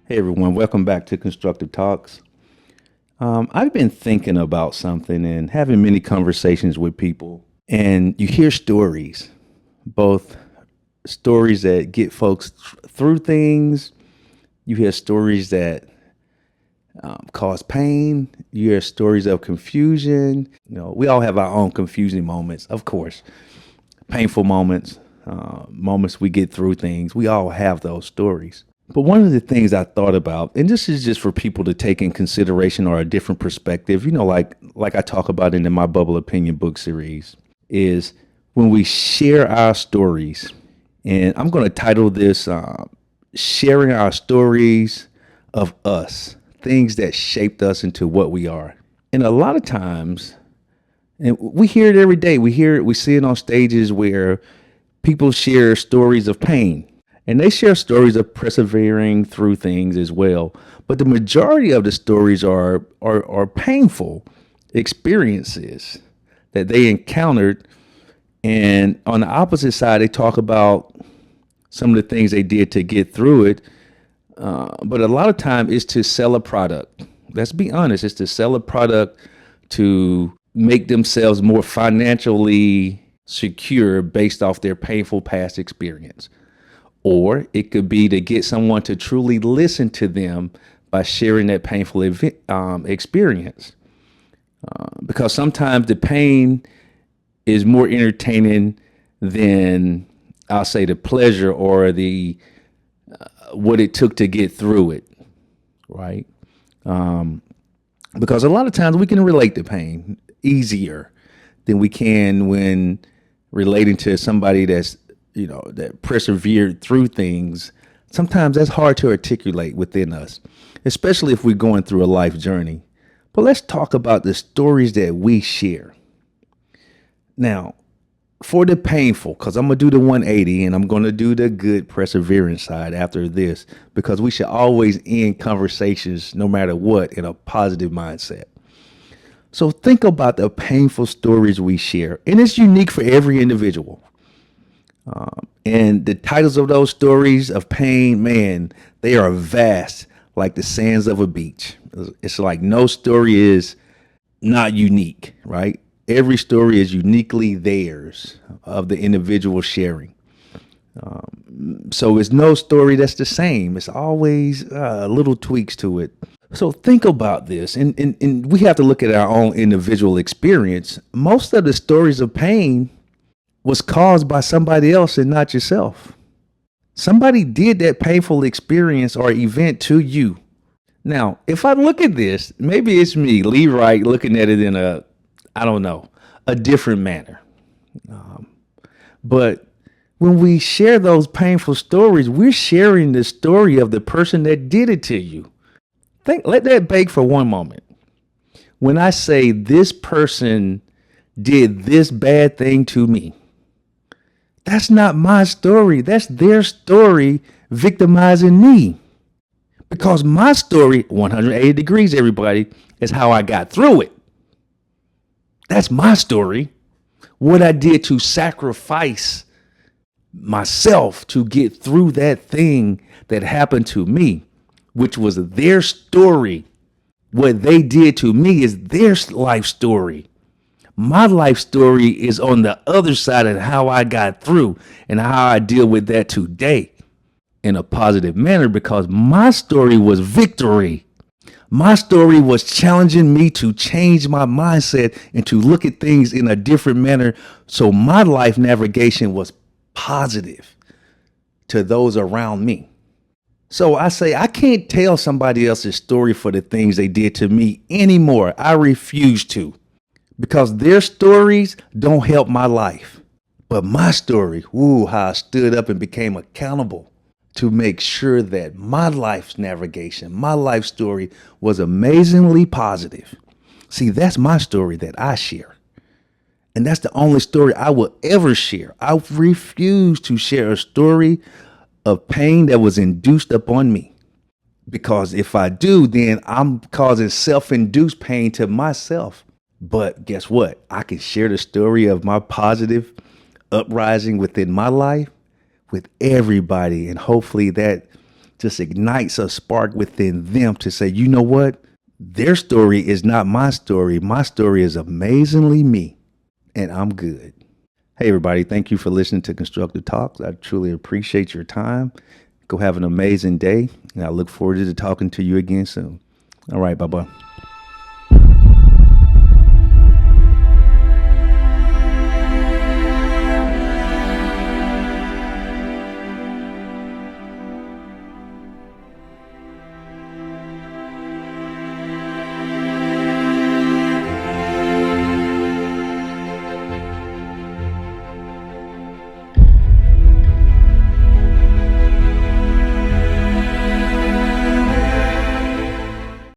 Hey everyone, welcome back to Constructive Talks. I've been thinking about something and having many conversations with people, and you hear stories, both stories that get folks through things. You hear stories that cause pain. You hear stories of confusion. We all have our own confusing moments, of course, painful moments, moments we get through things. We all have those stories. But one of the things I thought about, and this is just for people to take in consideration or a different perspective, like I talk about in My Bubble Opinion book series, is when we share our stories. And I'm going to title this Sharing Our Stories of Us, things that shaped us into what we are. And a lot of times, and we hear it every day, we see it on stages where people share stories of pain. And they share stories of persevering through things as well. But the majority of the stories are painful experiences that they encountered. And on the opposite side, they talk about some of the things they did to get through it. But a lot of time it's to sell a product. Let's be honest, it's to sell a product to make themselves more financially secure based off their painful past experience. Or it could be to get someone to truly listen to them by sharing that painful experience. Because sometimes the pain is more entertaining than, I'll say, the pleasure or the what it took to get through it, right? Because a lot of times we can relate to pain easier than we can when relating to somebody that's that persevered through things. Sometimes that's hard to articulate within us, especially if we're going through a life journey. But let's talk about the stories that we share. Now, for the painful, because I'm going to do the 180 and I'm going to do the good perseverance side after this, because we should always end conversations, no matter what, in a positive mindset. So think about the painful stories we share, and it's unique for every individual. And the titles of those stories of pain, man, they are vast, like the sands of a beach. It's like no story is not unique, right? Every story is uniquely theirs of the individual sharing. So it's no story that's the same. It's always little tweaks to it. So think about this, and we have to look at our own individual experience. Most of the stories of pain was caused by somebody else and not yourself. Somebody did that painful experience or event to you. Now, if I look at this, maybe it's me, Lee Wright, looking at it in a different manner. But when we share those painful stories, we're sharing the story of the person that did it to you. Let that bake for one moment. When I say this person did this bad thing to me, that's not my story. That's their story victimizing me. Because my story, 180 degrees, everybody, is how I got through it. That's my story. What I did to sacrifice myself to get through that thing that happened to me, which was their story. What they did to me is their life story. My life story is on the other side of how I got through and how I deal with that today in a positive manner, because my story was victory. My story was challenging me to change my mindset and to look at things in a different manner. So my life navigation was positive to those around me. So I say, I can't tell somebody else's story for the things they did to me anymore. I refuse to. Because their stories don't help my life. But my story, how I stood up and became accountable to make sure that my life's navigation, my life story was amazingly positive. See, that's my story that I share. And that's the only story I will ever share. I refuse to share a story of pain that was induced upon me. Because if I do, then I'm causing self-induced pain to myself. But guess what? I can share the story of my positive uprising within my life with everybody. And hopefully that just ignites a spark within them to say, you know what? Their story is not my story. My story is amazingly me, and I'm good. Hey, everybody. Thank you for listening to Constructive Talks. I truly appreciate your time. Go have an amazing day, and I look forward to talking to you again soon. All right. Bye-bye.